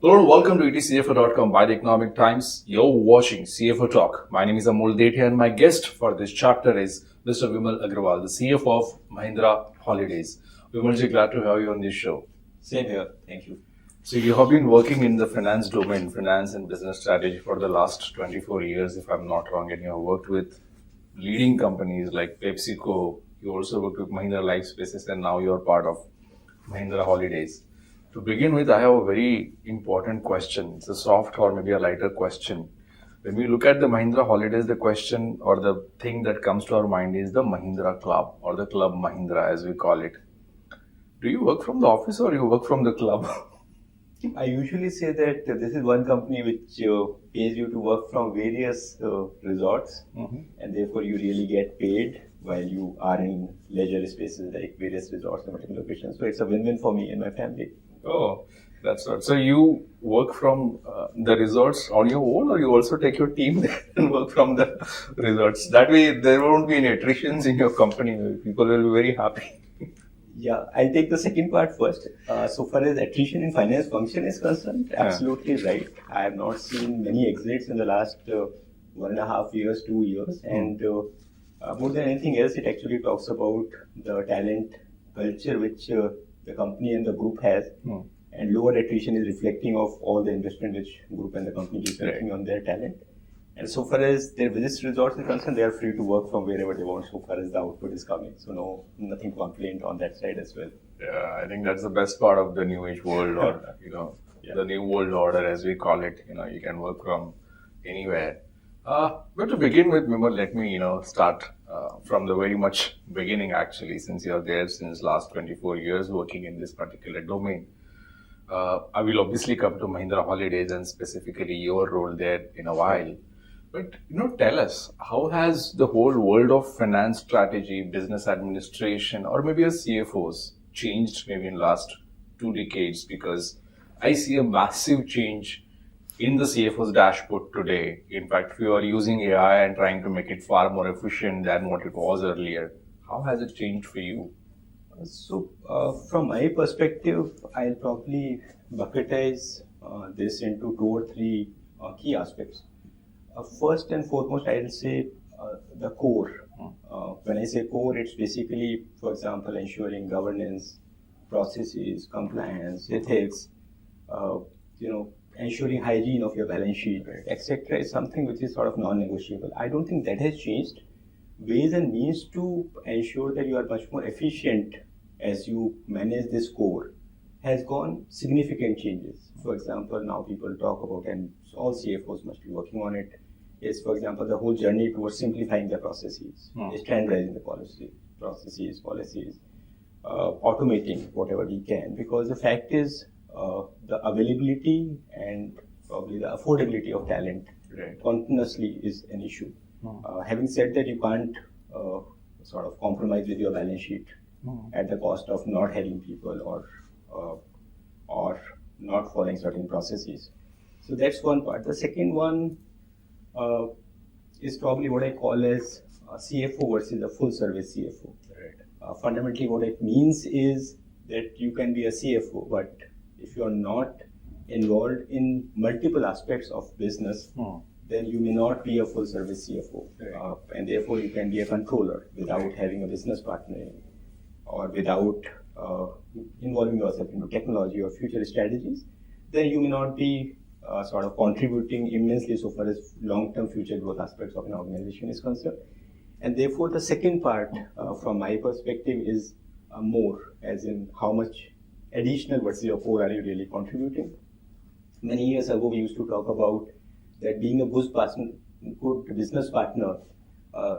Hello and welcome to CFO.com by the Economic Times. You're watching CFO Talk. My name is Amol Detia and my guest for this chapter is Mr. Vimal Agarwal, the CFO of Mahindra Holidays. Vimalji, glad to have you on this show. Same here. Thank you. So you have been working in the finance domain, finance and business strategy for the last 24 years, if I'm not wrong, and you have worked with leading companies like PepsiCo. You also worked with Mahindra Life Spaces and now you're part of Mahindra Holidays. To begin with, I have a very important question. It's a soft or maybe a lighter question. When we look at the Mahindra Holidays, the question or the thing that comes to our mind is the Mahindra Club or the Club Mahindra as we call it. Do you work from the office or you work from the club? I usually say that this is one company which pays you to work from various resorts, and therefore you really get paid while you are in leisure spaces like various resorts and multiple locations. So it's a win-win for me and my family. Oh, that's right. So you work from the resorts on your own, or you also take your team there and work from the resorts? That way, there won't be any attritions in your company. People will be very happy. Yeah, I'll take the second part first. So far as attrition in finance function is concerned, absolutely right. I have not seen many exits in the last 1.5 years, 2 years. And more than anything else, it actually talks about the talent culture which the company and the group has. And lower attrition is reflecting of all the investment which group and the company is making on their talent. And so far as their business resorts is concerned, they are free to work from wherever they want so far as the output is coming. So nothing to complain on that side as well. Yeah, I think that's the best part of the new age world or, the new world order as we call it. You can work from anywhere. But to begin with, Vimal, let me, start from the very much beginning actually, since you're there since last 24 years working in this particular domain. I will obviously come to Mahindra Holidays and specifically your role there in a while. But, tell us, how has the whole world of finance strategy, business administration, or maybe as CFOs changed maybe in last 2 decades? Because I see a massive change in the CFO's dashboard today. In fact, we are using AI and trying to make it far more efficient than what it was earlier. How has it changed for you? So, from my perspective, I'll probably bucketize this into 2 or 3 key aspects. First and foremost, I'll say the core. When I say core, it's basically, for example, ensuring governance, processes, compliance, ethics, ensuring hygiene of your balance sheet, etc. is something which is sort of non-negotiable. I don't think that has changed. Ways and means to ensure that you are much more efficient as you manage this core has gone significant changes. For example, now people talk about, and all CFOs must be working on it, is, for example, the whole journey towards simplifying the processes, standardizing the processes, policies, automating whatever we can. Because the fact is, the availability and probably the affordability of talent continuously is an issue. Having said that, you can't sort of compromise with your balance sheet at the cost of not having people or not following certain processes. So that's one part. The second one is probably what I call as a CFO versus a full service CFO. Fundamentally, what it means is that you can be a CFO, but if you are not involved in multiple aspects of business, then you may not be a full service CFO. And therefore, you can be a controller without having a business partner or without involving yourself into technology or future strategies. Then you may not be sort of contributing immensely so far as long-term future growth aspects of an organization is concerned. And therefore, the second part from my perspective is more, as in how much additional versus your core are you really contributing. Many years ago, we used to talk about that being a good business partner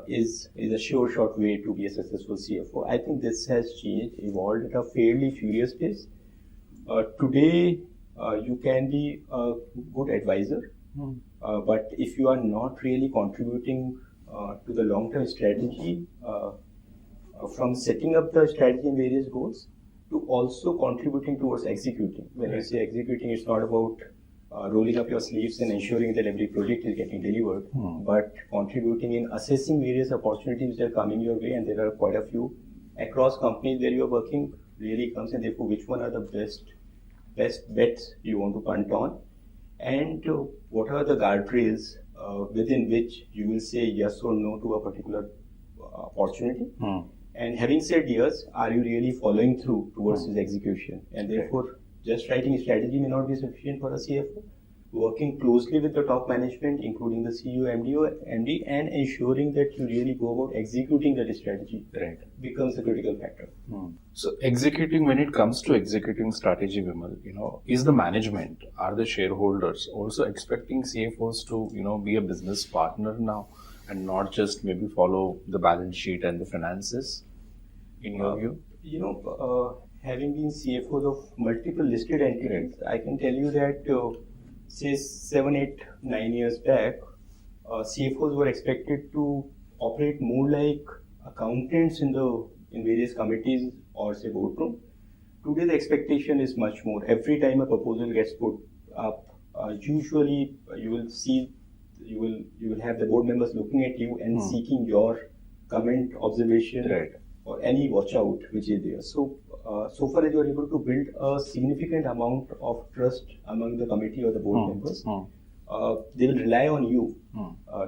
is a sure shot way to be a successful CFO. I think this has changed, evolved at a fairly furious pace. Today, you can be a good advisor, but if you are not really contributing to the long-term strategy, from setting up the strategy and various goals, to also contributing towards executing. When I say executing, it's not about rolling up your sleeves and ensuring that every project is getting delivered, but contributing in assessing various opportunities that are coming your way, and there are quite a few across companies where you are working really comes, and therefore which one are the best best bets you want to punt on, and what are the guardrails within which you will say yes or no to a particular opportunity. And having said yes, are you really following through towards this execution? And therefore, just writing a strategy may not be sufficient for a CFO. Working closely with the top management, including the CEO, MD, and ensuring that you really go about executing that strategy becomes a critical factor. So executing, when it comes to executing strategy, Vimal, is the management, are the shareholders also expecting CFOs to, be a business partner now and not just maybe follow the balance sheet and the finances, in your view? Having been CFOs of multiple listed entities, I can tell you that say 7, 8, 9 years back, CFOs were expected to operate more like accountants in various committees or say boardroom. Today the expectation is much more. Every time a proposal gets put up, usually you will have the board members looking at you and seeking your comment, observation, or any watch out which is there. So far as you are able to build a significant amount of trust among the committee or the board members, they will rely on you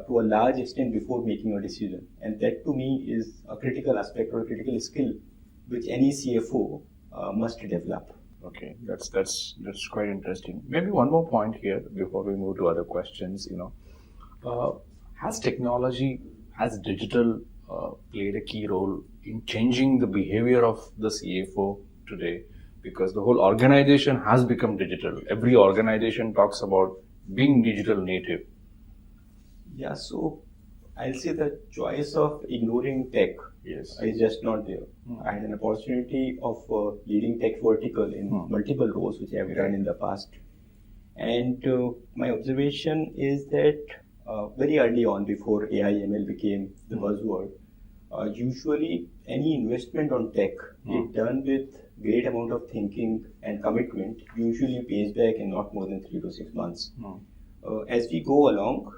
to a large extent before making a decision. And that to me is a critical aspect or a critical skill which any CFO must develop. Okay, that's quite interesting. Maybe one more point here before we move to other questions. Has technology, has digital played a key role in changing the behavior of the CFO today? Because the whole organization has become digital. Every organization talks about being digital native. Yeah, so I'll say the choice of ignoring tech is just not there. I had an opportunity of leading tech vertical in multiple roles which I have done in the past. And my observation is that very early on, before AI ML became the buzzword, usually any investment on tech, if done with great amount of thinking and commitment, usually pays back in not more than 3 to 6 months. As we go along,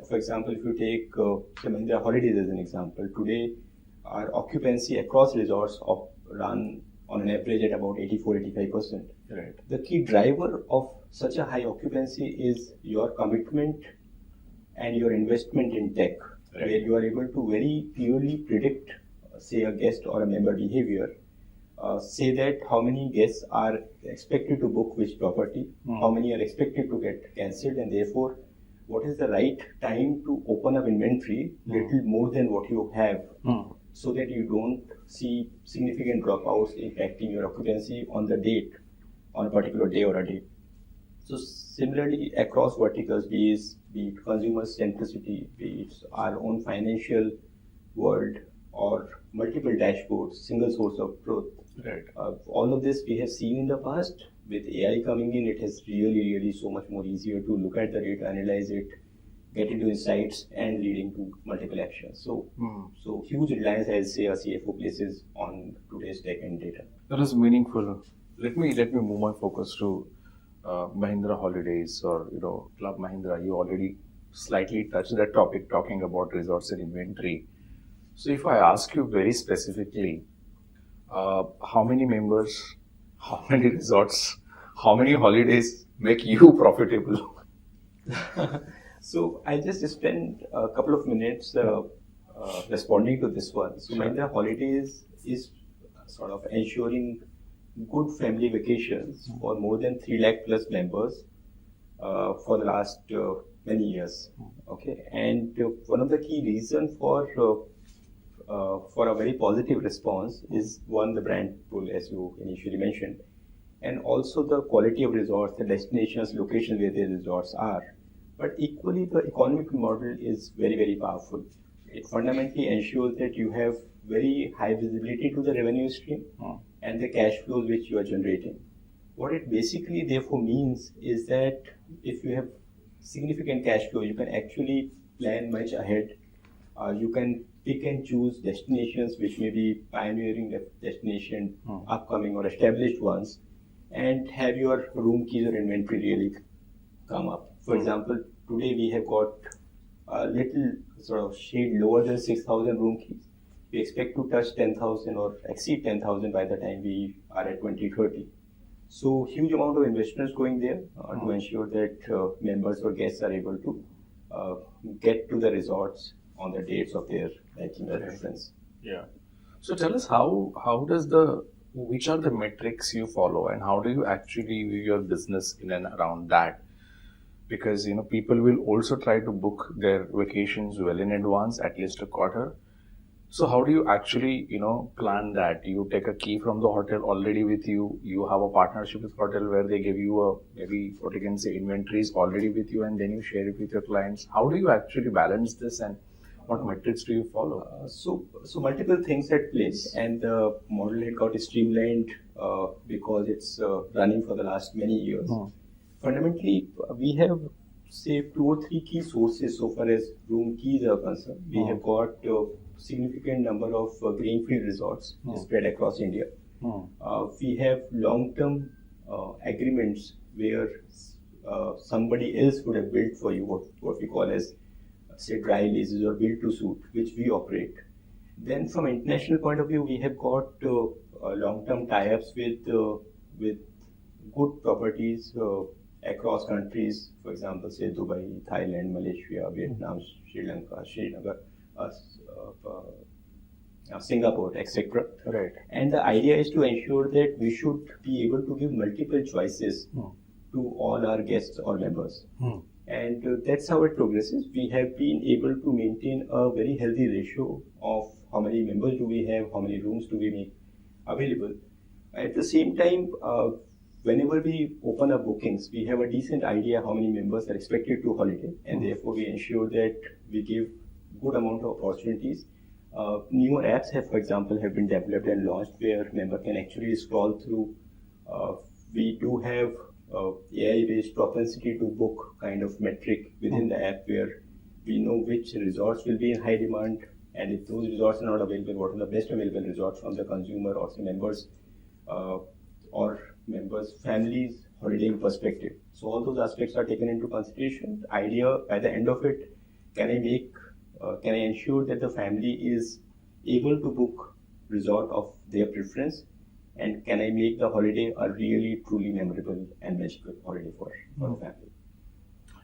for example, if you take the Mahindra Holidays as an example, today our occupancy across resorts run on an average at about 84-85%. The key driver of such a high occupancy is your commitment and your investment in tech, where you are able to very clearly predict, say, a guest or a member behavior, say that how many guests are expected to book which property, how many are expected to get cancelled, and therefore what is the right time to open up inventory little more than what you have, so that you don't see significant dropouts impacting your occupancy on a particular day or a day. So similarly, across verticals, be it consumer centricity, be it our own financial world, or multiple dashboards, single source of truth. All of this we have seen in the past. With AI coming in, it has really so much more easier to look at the data, analyze it, get into insights, and leading to multiple actions. So huge reliance, I'll say, a CFO places on today's tech and data. That is meaningful. Let me move my focus to Mahindra Holidays or Club Mahindra. You already slightly touched that topic, talking about resorts and inventory. So if I ask you very specifically, how many members, how many resorts, how many holidays make you profitable? So I just spend a couple of minutes responding to this one. So Mahindra Holidays is sort of ensuring good family vacations for more than 3 lakh plus members for the last many years. Okay, and one of the key reasons for a very positive response is, one, the brand pull, as you initially mentioned, and also the quality of resorts, the destinations, locations where the resorts are. But equally, the economic model is very powerful. It fundamentally ensures that you have very high visibility to the revenue stream and the cash flows which you are generating. What it basically therefore means is that if you have significant cash flow, you can actually plan much ahead. You can pick and choose destinations which may be pioneering destination, upcoming or established ones, and have your room keys or inventory really come up. For example, today we have got a little sort of shade lower than 6,000 room keys. We expect to touch 10,000 or exceed 10,000 by the time we are at 2030. So huge amount of investments going there to ensure that members or guests are able to get to the resorts on the dates of their liking or preference. Yeah. So tell us which are the metrics you follow and how do you actually view your business in and around that? Because people will also try to book their vacations well in advance, at least a quarter. So how do you actually plan that? You take a key from the hotel already with you. You have a partnership with hotel where they give you maybe what you can say inventories already with you, and then you share it with your clients. How do you actually balance this, and what metrics do you follow? So multiple things at play, and the model had got streamlined because it's running for the last many years. Fundamentally, we have say 2 or 3 key sources so far as room keys are concerned. We have got a significant number of greenfield resorts spread across India. We have long-term agreements where somebody else would have built for you what we call as say dry leases or build to suit, which we operate. Then from international point of view, we have got long-term tie-ups with good properties across countries, for example, say Dubai, Thailand, Malaysia, Vietnam, Sri Lanka, Srinagar, Singapore, etc. Right. And the idea is to ensure that we should be able to give multiple choices to all our guests or members. And that's how it progresses. We have been able to maintain a very healthy ratio of how many members do we have, how many rooms do we make available. At the same time, whenever we open up bookings, we have a decent idea how many members are expected to holiday, and therefore we ensure that we give good amount of opportunities. Newer apps have, for example, have been developed and launched where member can actually scroll through. We do have AI-based propensity to book kind of metric within the app where we know which resorts will be in high demand, and if those resorts are not available, what are the best available resorts from the consumer or say members families holidaying perspective. So all those aspects are taken into consideration. The idea by the end of it, can I ensure that the family is able to book resort of their preference, and can I make the holiday a really truly memorable and magical holiday for the family?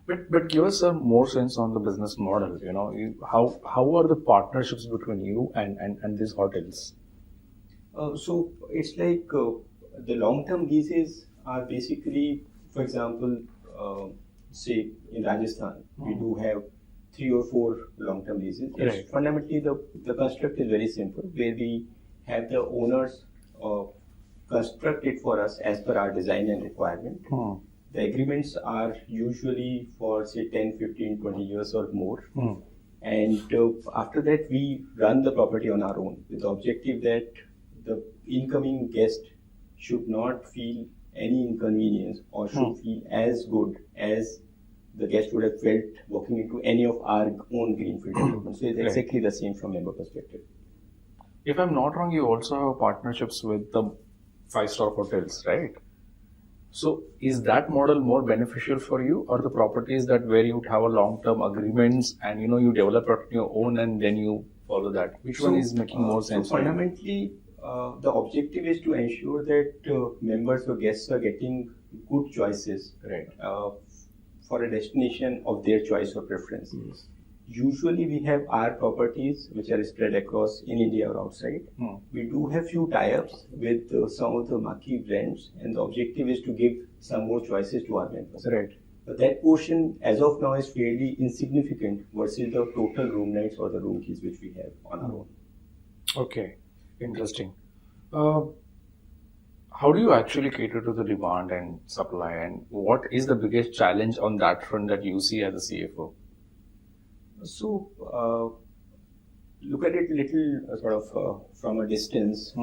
But give us some more sense on the business model. How are the partnerships between you and these hotels? So it's like the long-term leases are basically, for example, say in Rajasthan, we do have 3 or 4 long-term leases. Right. Fundamentally, the construct is very simple, where we have the owners construct it for us as per our design and requirement. The agreements are usually for say 10, 15, 20 years or more. And after that, we run the property on our own with the objective that the incoming guest should not feel any inconvenience or should feel as good as the guest would have felt walking into any of our own greenfield developments. So it's exactly the same from member perspective. If I'm not wrong, you also have partnerships with the 5-star hotels, right? So is that model more beneficial for you, or the properties that where you have a long-term agreements and you develop it on your own and then you follow that? Which one is making more sense? So fundamentally, the objective is to ensure that members or guests are getting good choices for a destination of their choice or preference. Usually we have our properties which are spread across in India or outside. We do have few tie-ups with some of the marquee brands, and the objective is to give some more choices to our members. Right. But that portion as of now is fairly insignificant versus the total room nights or the room keys which we have on our own. Okay, interesting. How do you actually cater to the demand and supply, and what is the biggest challenge on that front that you see as a CFO? So, look at it a little sort of from a distance.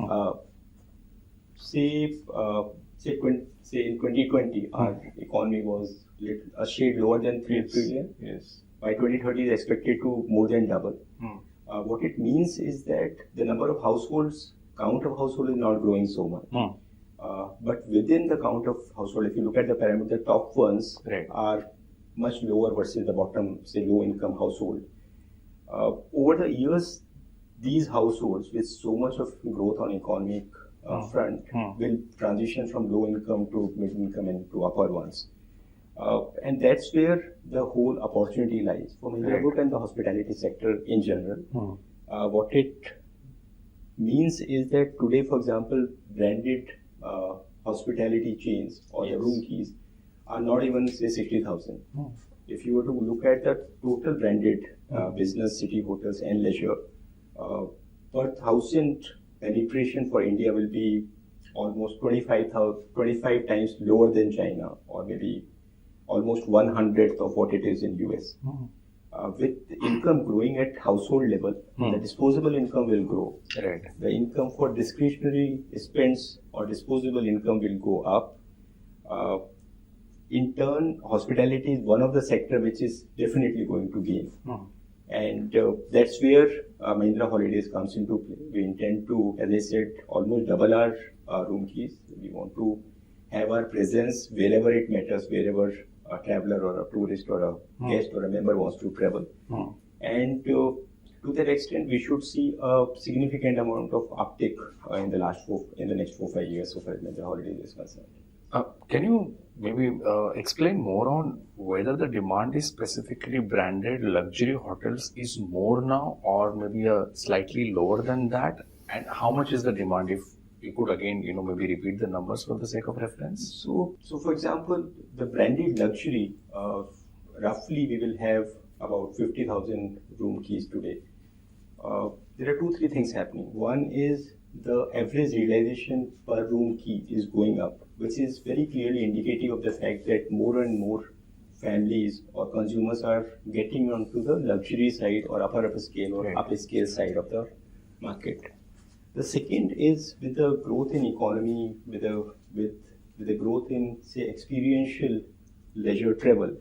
Say in 2020, our economy was a shade lower than 3 trillion. Yes. By 2030, it's expected to more than double. What it means is that the number of households, count of households is not growing so much. But within the count of household, if you look at the parameter, the top ones are much lower versus the bottom, say, low-income household. Over the years, these households with so much of growth on economic front will transition from low income to mid income and to upper ones. And that's where the whole opportunity lies for Mahindra Group and the hospitality sector in general. What it means is that today, for example, branded hospitality chains or the room keys are not even say 60,000. If you were to look at the total branded business, city hotels and leisure, per thousand penetration for India will be almost 25 times lower than China, or maybe almost 1/100th of what it is in US. With income growing at household level, the disposable income will grow. Right. The income for discretionary spends or disposable income will go up. In turn, hospitality is one of the sector which is definitely going to gain. And that's where Mahindra Holidays comes into play. We intend to, as I said, almost double our room keys. We want to have our presence wherever it matters, wherever a traveler or a tourist or a guest or a member wants to travel. And to that extent, we should see a significant amount of uptick in the next 4-5 years so far as Mahindra Holidays is concerned. Can you maybe explain more on whether the demand is specifically branded luxury hotels is more now, or maybe slightly lower than that? And how much is the demand? If you could again, maybe repeat the numbers for the sake of reference. So for example, the branded luxury, roughly we will have about 50,000 room keys today. There are 2-3 things happening. One is the average realization per room key is going up, which is very clearly indicative of the fact that more and more families or consumers are getting onto the luxury side or upper scale or upscale side of the market. The second is with the growth in economy, with the growth in say experiential leisure travel,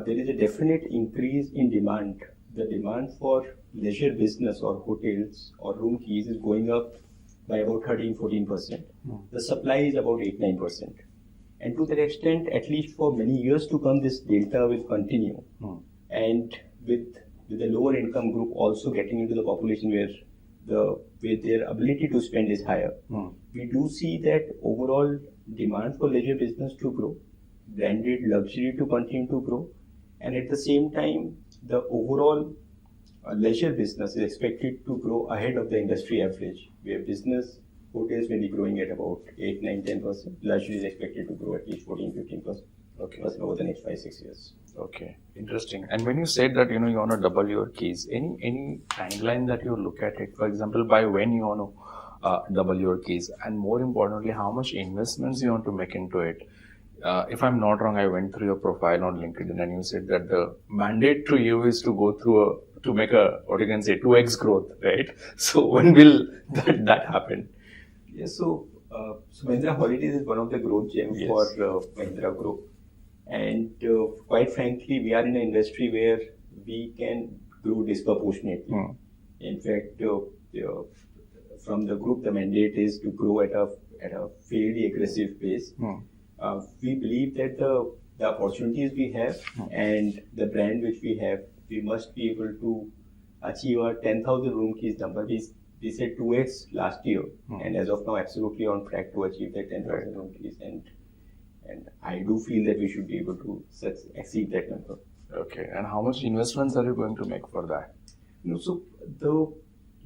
there is a definite increase in demand. The demand for leisure business or hotels or room keys is going up by about 13-14%. The supply is about 8-9%. And to that extent, at least for many years to come, this delta will continue. And with the lower income group also getting into the population where their ability to spend is higher, we do see that overall demand for leisure business to grow, branded luxury to continue to grow, and at the same time, the overall leisure business is expected to grow ahead of the industry average, where business hotels may be growing at about 8-10%. Luxury is expected to grow at least 14-15% over the next 5-6 years. Okay, interesting. And when you said that you want to double your keys, any timeline that you look at it? For example, by when you want to double your keys, and more importantly, how much investments you want to make into it? If I'm not wrong, I went through your profile on LinkedIn, and you said that the mandate to you is to go through to make 2x growth, right? So when will that happen? Yeah, so Mahindra Holidays is one of the growth gems for Mahindra Group. And quite frankly, we are in an industry where we can grow disproportionately. In fact, from the group, the mandate is to grow at a fairly aggressive pace. We believe that the opportunities we have and the brand which we have, we must be able to achieve our 10,000 room keys number. We said 2x last year, and as of now, absolutely on track to achieve that 10,000 room keys. And I do feel that we should be able to exceed that number. Okay, and how much investments are you going to make for that? So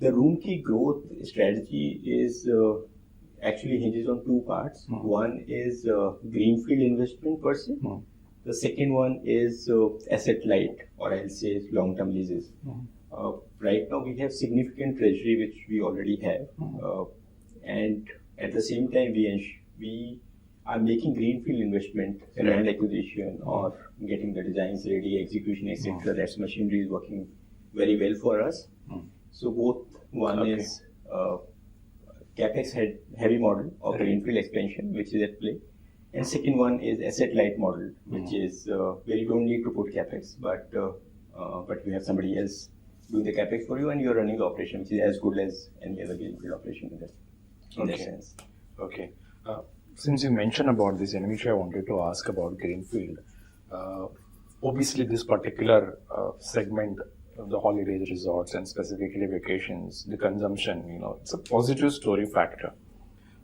the room key growth strategy is actually hinges on 2 parts. One is greenfield investment per se. The second one is asset light, or I'll say long-term leases. Right now, we have significant treasury which we already have, and at the same time, we are making greenfield investment, land acquisition, or getting the designs ready, execution, etc. That machinery is working very well for us. So both one is capex heavy model of greenfield expansion, which is at play, and second one is asset light model, which is where you don't need to put capex, but you have somebody else doing the capex for you, and you're running the operation, which is as good as any other greenfield operation in that sense. Okay. Since you mentioned about this, in which I wanted to ask about greenfield, obviously this particular segment of the holidays, resorts, and specifically vacations, the consumption, it's a positive story factor.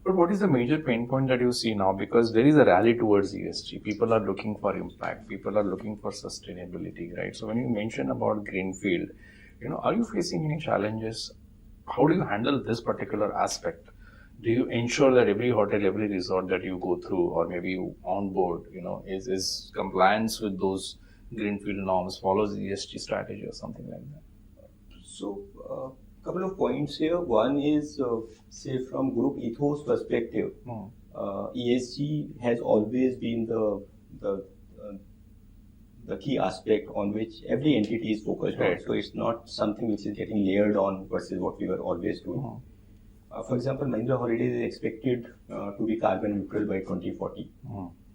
But what is the major pain point that you see now? Because there is a rally towards ESG. People are looking for impact. People are looking for sustainability, right? So when you mention about greenfield, are you facing any challenges? How do you handle this particular aspect? Do you ensure that every hotel, every resort that you go through, or maybe you onboard, is compliance with those greenfield norms, follows ESG strategy or something like that? So, couple of points here. One is, say, from group ethos perspective, ESG has always been the key aspect on which every entity is focused on. So it's not something which is getting layered on versus what we were always doing. For example, Mahindra Holidays is expected to be carbon neutral by 2040.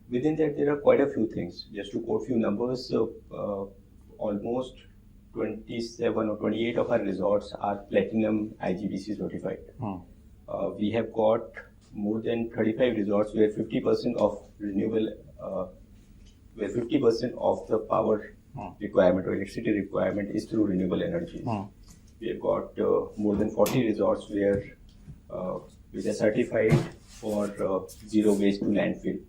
Within that, there are quite a few things. Just to quote few numbers, almost 27 or 28 of our resorts are platinum IGBC certified. We have got more than 35 resorts where 50% of renewable, where 50% of the power requirement or electricity requirement is through renewable energy. We have got more than 40 resorts where which are certified for zero waste to landfill.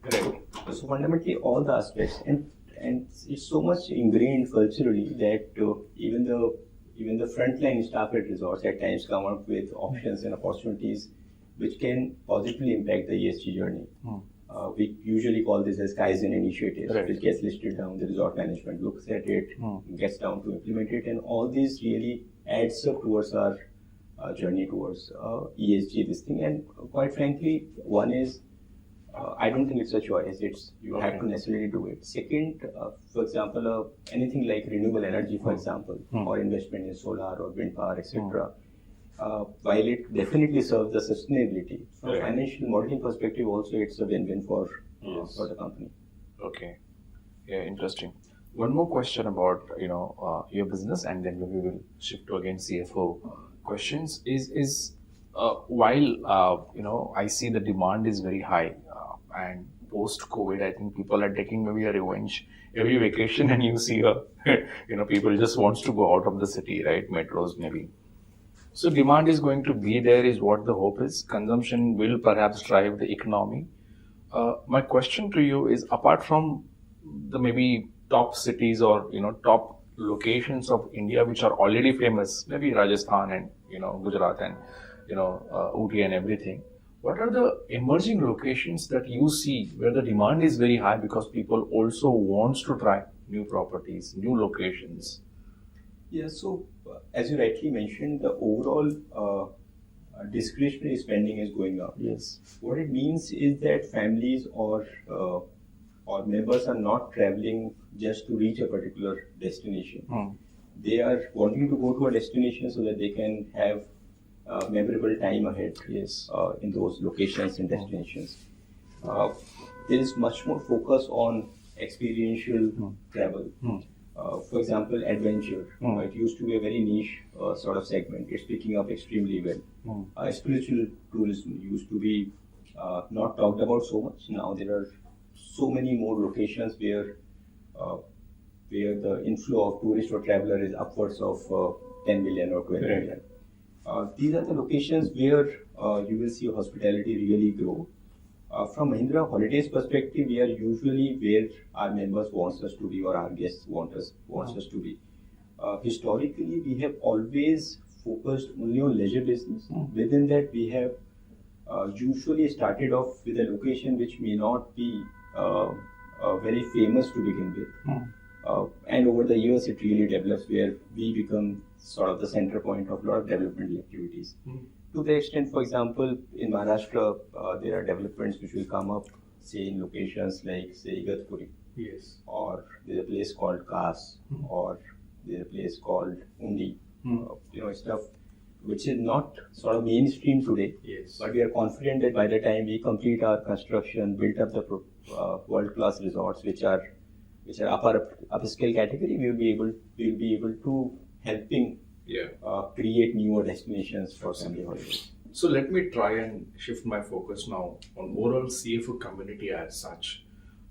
So fundamentally, all the aspects, and it's so much ingrained culturally that even the frontline staff at resorts at times come up with options and opportunities which can positively impact the ESG journey. We usually call this as Kaizen initiatives, which gets listed down. The resort management looks at it, gets down to implement it, and all these really adds up towards our journey towards ESG. This thing, and quite frankly, one is I don't think it's a choice. It's you have to necessarily do it. Second, for example, anything like renewable energy, for example, or investment in solar or wind power, etc. While it definitely serves the sustainability, from a financial modeling perspective, also it's a win-win for the company. Okay, yeah, interesting. One more question about your business, and then we will shift to again CFO questions. Is while I see the demand is very high, and post-COVID, I think people are taking maybe a revenge every vacation, and you see people just wants to go out of the city, right? Metros maybe. So demand is going to be there, is what the hope is. Consumption will perhaps drive the economy. My question to you is, apart from the maybe top cities or top locations of India which are already famous, maybe Rajasthan and Gujarat and Ooty and everything, what are the emerging locations that you see where the demand is very high because people also wants to try new properties, new locations? Yeah, so as you rightly mentioned, the overall discretionary spending is going up. Yes. What it means is that families or members are not traveling just to reach a particular destination. They are wanting to go to a destination so that they can have memorable time ahead. Yes. In those locations and destinations. There is much more focus on experiential travel. For example, adventure. It used to be a very niche sort of segment. It's picking up extremely well. Spiritual tourism used to be not talked about so much. Now there are so many more locations where the inflow of tourist or traveler is upwards of 10 million or 12 million. These are the locations where you will see hospitality really grow. From Mahindra Holidays perspective, we are usually where our members wants us to be or our guests wants us to be. Historically, we have always focused only on leisure business. Within that, we have usually started off with a location which may not be very famous to begin with. And over the years, it really develops where we become sort of the center point of a lot of developmental activities. To the extent, for example, in Maharashtra, there are developments which will come up, say, in locations like, say, Igatpuri. Yes. Or there's a place called Kas, or there's a place called Undi. Stuff which is not sort of mainstream today. Yes. But we are confident that by the time we complete our construction, build up the world-class resorts, which are upscale category, we will be able to helping create newer destinations for family holidays. So let me try and shift my focus now on overall CFO community as such.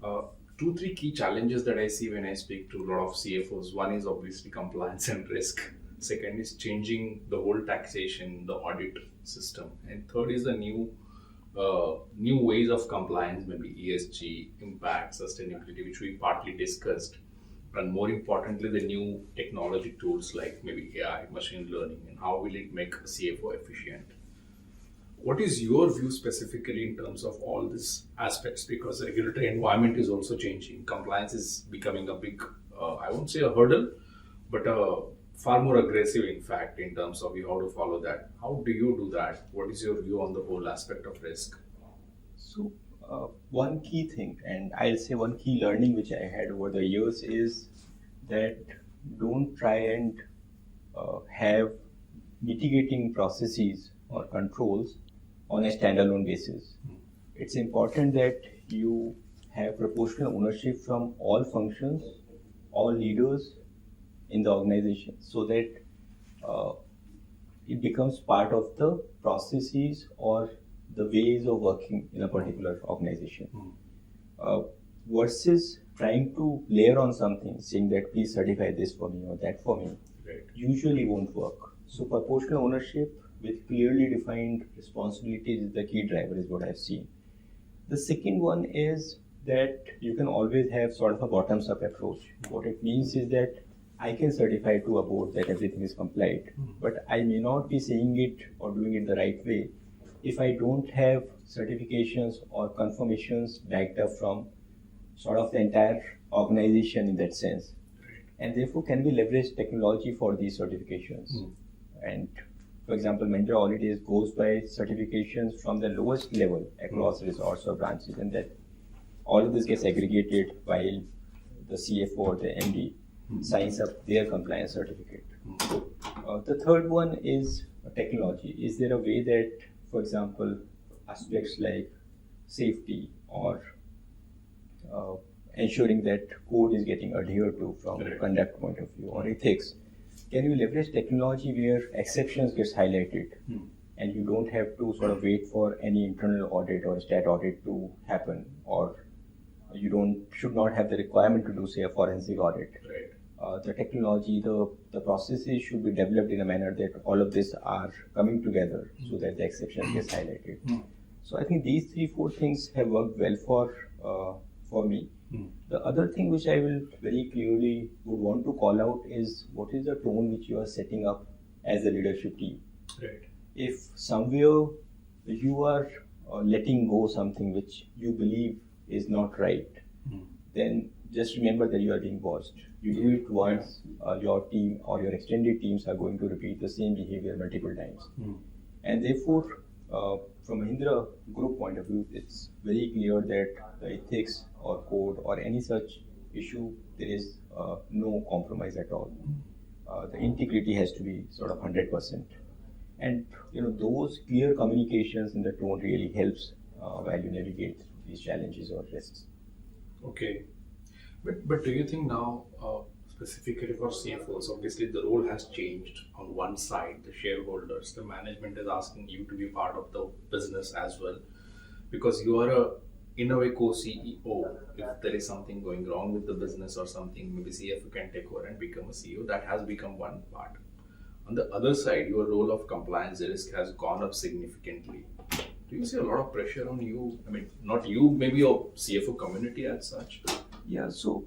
2-3 key challenges that I see when I speak to a lot of CFOs. One is obviously compliance and risk. Second is changing the whole taxation, the audit system. And third is the new new ways of compliance, maybe ESG, impact, sustainability, which we partly discussed, and more importantly, the new technology tools like maybe AI, machine learning, and how will it make a CFO efficient? What is your view specifically in terms of all these aspects? Because the regulatory environment is also changing. Compliance is becoming a big, I won't say a hurdle, but far more aggressive, in fact, in terms of you how to follow that. How do you do that? What is your view on the whole aspect of risk? So, one key thing, and I'll say one key learning which I had over the years is that don't try and have mitigating processes or controls on a standalone basis. It's important that you have proportional ownership from all functions, all leaders in the organization, so that it becomes part of the processes or the ways of working in a particular organization. Versus trying to layer on something, saying that please certify this for me or that for me, Right. usually won't work. So proportional ownership with clearly defined responsibilities is the key driver, is what I've seen. The second one is that you can always have sort of a bottoms-up approach. What it means is that I can certify to a board that everything is compliant, but I may not be saying it or doing it the right way if I don't have certifications or confirmations backed up from sort of the entire organization in that sense. And therefore, can we leverage technology for these certifications? And for example, Mahindra Holidays goes by certifications from the lowest level across resorts or branches, and that all of this gets aggregated while the CFO or the MD signs up their compliance certificate. The third one is technology. Is there a way that, for example, aspects like safety or ensuring that code is getting adhered to from a conduct point of view or ethics, can you leverage technology where exceptions gets highlighted and you don't have to sort of wait for any internal audit or stat audit to happen, or you should not have the requirement to do, say, a forensic audit. The technology, the processes should be developed in a manner that all of this are coming together so that the exception gets highlighted. So I think these 3-4 things have worked well for me. The other thing which I will very clearly would want to call out is what is the tone which you are setting up as a leadership team. If somewhere you are letting go something which you believe is not right, then just remember that you are being watched. You do it once, your team or your extended teams are going to repeat the same behavior multiple times. And therefore, from Mahindra Group point of view, it's very clear that the ethics or code or any such issue, there is no compromise at all. The integrity has to be sort of 100%. And those clear communications in the tone really helps while you navigate these challenges or risks. Okay. But do you think now, specifically for CFOs, obviously the role has changed on one side, the shareholders, the management is asking you to be part of the business as well, because you are in a way co-CEO. If there is something going wrong with the business or something, maybe CFO can take over and become a CEO. That has become one part. On the other side, your role of compliance risk has gone up significantly. Do you see a lot of pressure on you? I mean, not you, maybe your CFO community as such? Yeah, so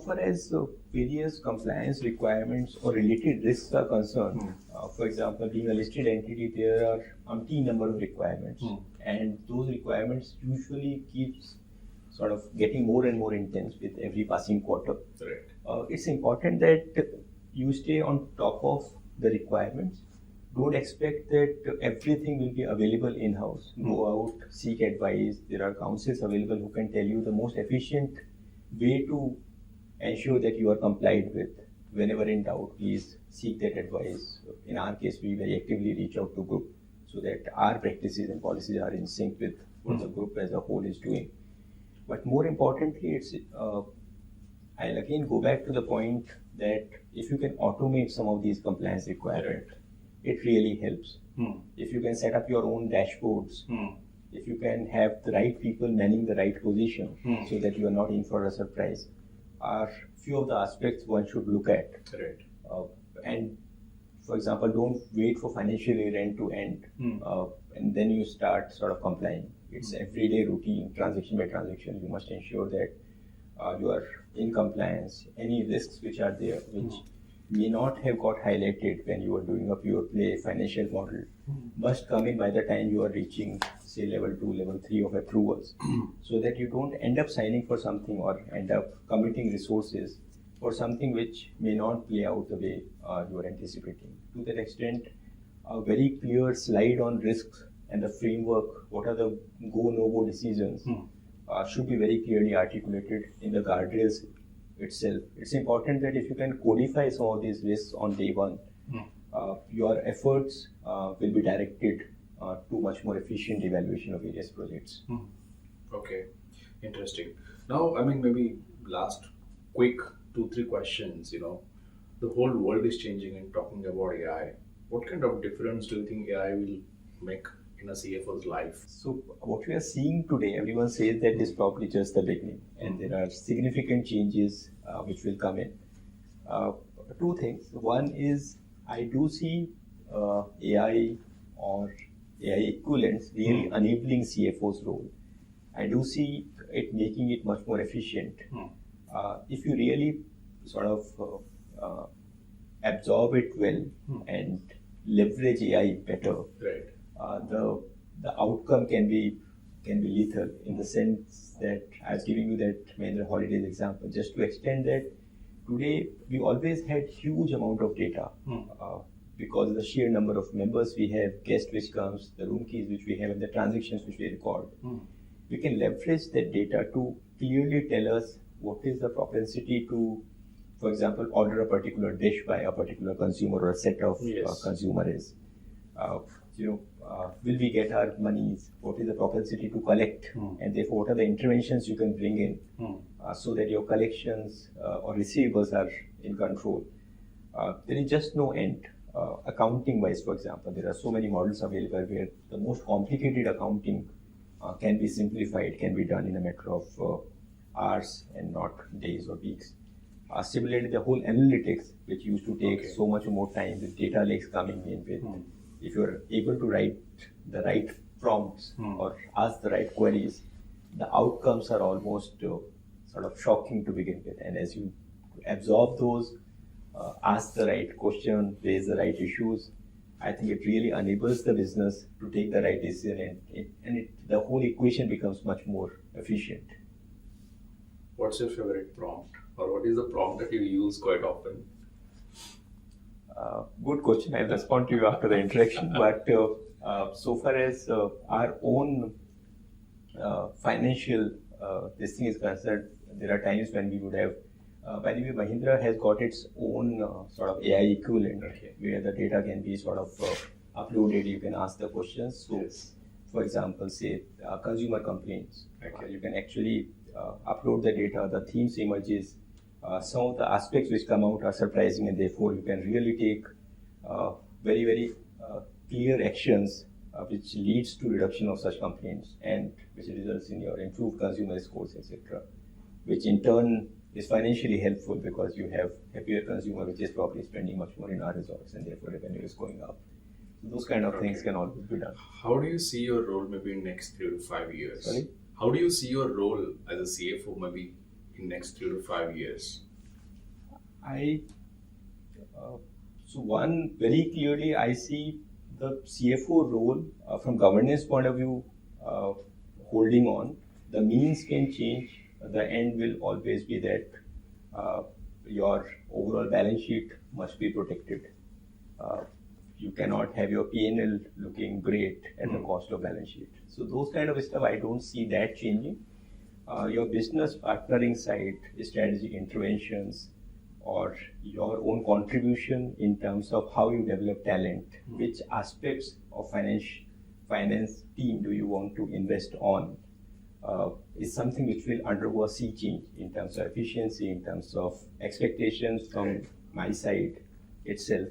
far as various compliance requirements or related risks are concerned, for example, being a listed entity, there are umpteen number of requirements, and those requirements usually keeps sort of getting more and more intense with every passing quarter. It's important that you stay on top of the requirements. Don't expect that everything will be available in-house. Go out, seek advice. There are counsels available who can tell you the most efficient way to ensure that you are complied with. Whenever in doubt, please seek that advice. In our case, we very actively reach out to group so that our practices and policies are in sync with what the group as a whole is doing. But more importantly, I'll again go back to the point that if you can automate some of these compliance requirements, it really helps. If you can set up your own dashboards, if you can have the right people manning the right position so that you are not in for a surprise, are few of the aspects one should look at. And for example, don't wait for financial year end to end and then you start sort of complying. It's everyday routine, transaction by transaction. You must ensure that you are in compliance. Any risks which are there, which may not have got highlighted when you are doing a pure play financial model, must come in by the time you are reaching, say, level 2, level 3 of approvals, so that you don't end up signing for something or end up committing resources for something which may not play out the way you are anticipating. To that extent, a very clear slide on risks and the framework, what are the go, no-go decisions, should be very clearly articulated in the guardrails itself. It's important that if you can codify some of these risks on day one, your efforts will be directed to much more efficient evaluation of various projects. Okay, interesting. Now, I mean, maybe last quick 2-3 questions. The whole world is changing and talking about AI. What kind of difference do you think AI will make in a CFO's life? So what we are seeing today, everyone says that this is probably just the beginning, and there are significant changes which will come in. Two things. One is I do see AI or AI equivalents really enabling CFO's role. I do see it making it much more efficient. If you really sort of absorb it well and leverage AI better, Right. the outcome can be lethal, in the sense that I was giving you that Mahindra Holidays example, just to extend that. Today we always had huge amount of data because of the sheer number of members we have, guest which comes, the room keys which we have, and the transactions which we record. We can leverage that data to clearly tell us what is the propensity to, for example, order a particular dish by a particular consumer or a set of consumers. Will we get our monies? What is the propensity to collect? And therefore, what are the interventions you can bring in so that your collections or receivables are in control? There is just no end. Accounting-wise, for example, there are so many models available where the most complicated accounting can be simplified, can be done in a matter of hours and not days or weeks. Similarly, the whole analytics, which used to take so much more time, with data lakes coming in with, if you're able to write the right prompts or ask the right queries, the outcomes are almost sort of shocking to begin with. And as you absorb those, ask the right question, raise the right issues, I think it really enables the business to take the right decision, and the whole equation becomes much more efficient. What's your favorite prompt, or what is the prompt that you use quite often? Good question. I'll respond to you after the interaction. But so far as our own financial this thing is concerned, there are times when we would have. By the way, Mahindra has got its own sort of AI equivalent, where the data can be sort of uploaded. You can ask the questions. So, for example, say consumer complaints. You can actually upload the data, the themes, images. Some of the aspects which come out are surprising, and therefore you can really take very, very clear actions which leads to reduction of such complaints, and which results in your improved consumer scores, etc. Which in turn is financially helpful because you have happier consumer, which is probably spending much more in our resorts, and therefore revenue is going up. So those kind of things can always be done. How do you see your role maybe in next 3 to 5 years? Sorry? How do you see your role as a CFO maybe in next 3 to 5 years? So one, very clearly I see the CFO role from governance point of view holding on. The means can change. The end will always be that your overall balance sheet must be protected. You cannot have your P&L looking great at the cost of balance sheet. So those kind of stuff, I don't see that changing. Your business partnering side, strategic interventions, or your own contribution in terms of how you develop talent, which aspects of finance team do you want to invest on, is something which will undergo a sea change in terms of efficiency, in terms of expectations from my side itself.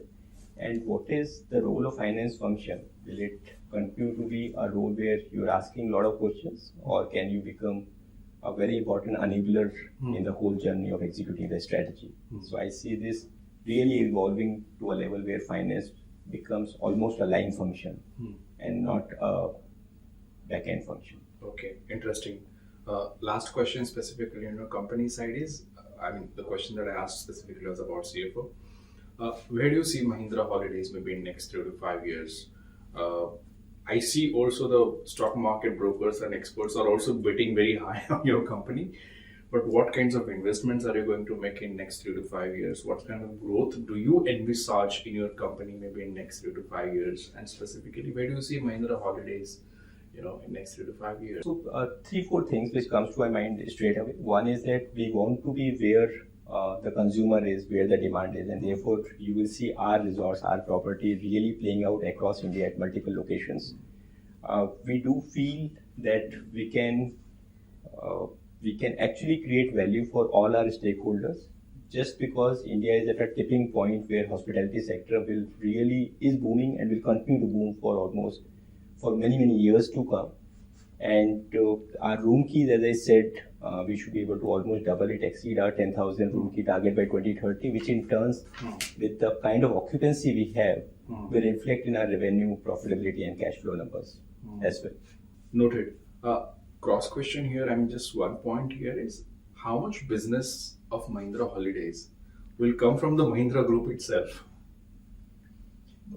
And what is the role of finance function? Will it continue to be a role where you're asking a lot of questions, or can you become a very important enabler in the whole journey of executing the strategy? So I see this really evolving to a level where finance becomes almost a line function and not a back-end function. Okay, interesting. Last question specifically on your company side is, the question that I asked specifically was about CFO. Where do you see Mahindra Holidays maybe in next 3 to 5 years? Uh, I see also the stock market brokers and experts are also betting very high on your company. But what kinds of investments are you going to make in next 3 to 5 years? What kind of growth do you envisage in your company maybe in next 3 to 5 years? And specifically, where do you see Mahindra Holidays, in next 3 to 5 years? So, three, four things which comes to my mind straight away. One is that we want to be where the consumer is, where the demand is, and therefore you will see our resorts, our property really playing out across India at multiple locations. We do feel that we can actually create value for all our stakeholders, just because India is at a tipping point where hospitality sector is booming and will continue to boom for many years to come. And our room keys, as I said, we should be able to almost double it, exceed our 10,000 room key target by 2030, which in turns, with the kind of occupancy we have, will reflect in our revenue, profitability, and cash flow numbers as well. Noted. Cross question here, just one point here is, how much business of Mahindra Holidays will come from the Mahindra Group itself?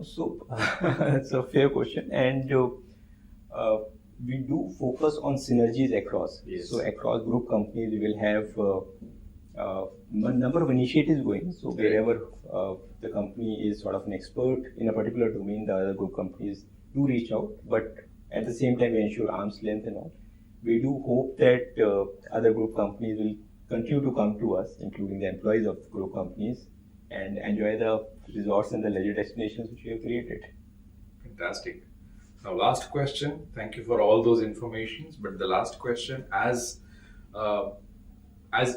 So, it's a fair question, and we do focus on synergies across. Yes. So, across group companies, we will have a number of initiatives going. So, wherever the company is sort of an expert in a particular domain, the other group companies do reach out, but at the same time, we ensure arm's length and all. We do hope that other group companies will continue to come to us, including the employees of group companies, and enjoy the resorts and the leisure destinations which we have created. Fantastic. Now, last question. Thank you for all those informations. But the last question, as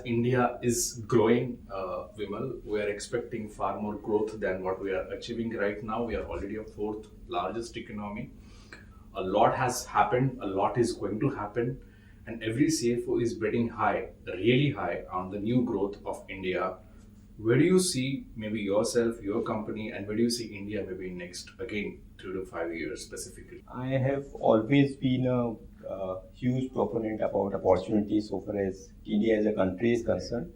India is growing, Vimal, we are expecting far more growth than what we are achieving right now. We are already a fourth largest economy. A lot has happened, a lot is going to happen, and every CFO is betting high, really high, on the new growth of India. Where do you see maybe yourself, your company, and where do you see India maybe in next, again, 3 to 5 years specifically? I have always been a huge proponent about opportunities so far as India as a country is concerned.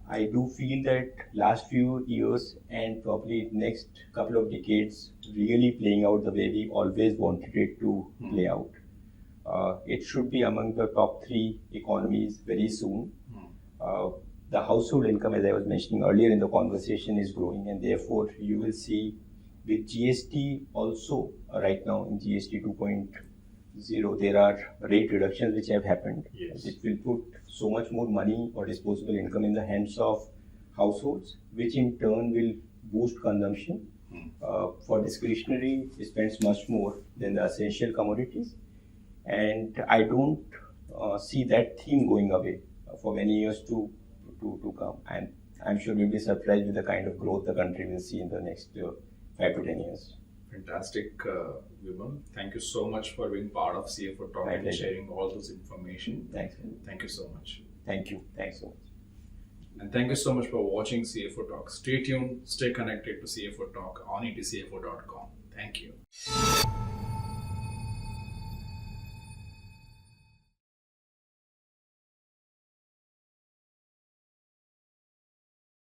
I do feel that last few years and probably next couple of decades really playing out the way we always wanted it to play out. It should be among the top 3 economies very soon. The household income, as I was mentioning earlier in the conversation, is growing, and therefore you will see with GST also right now in GST 2.0, there are rate reductions which have happened. Yes. It will put so much more money or disposable income in the hands of households, which in turn will boost consumption. For discretionary, it spends much more than the essential commodities. And I don't see that theme going away for many years to come. And I'm sure we'll be surprised with the kind of growth the country will see in the next 5 to 10 years. Fantastic, Vimal. Thank you so much for being part of CFO Talk and sharing all those information. Thanks. Thank you so much. Thank you. Thanks so much. And thank you so much for watching CFO Talk. Stay tuned, stay connected to CFO Talk on etcfo.com. Thank you.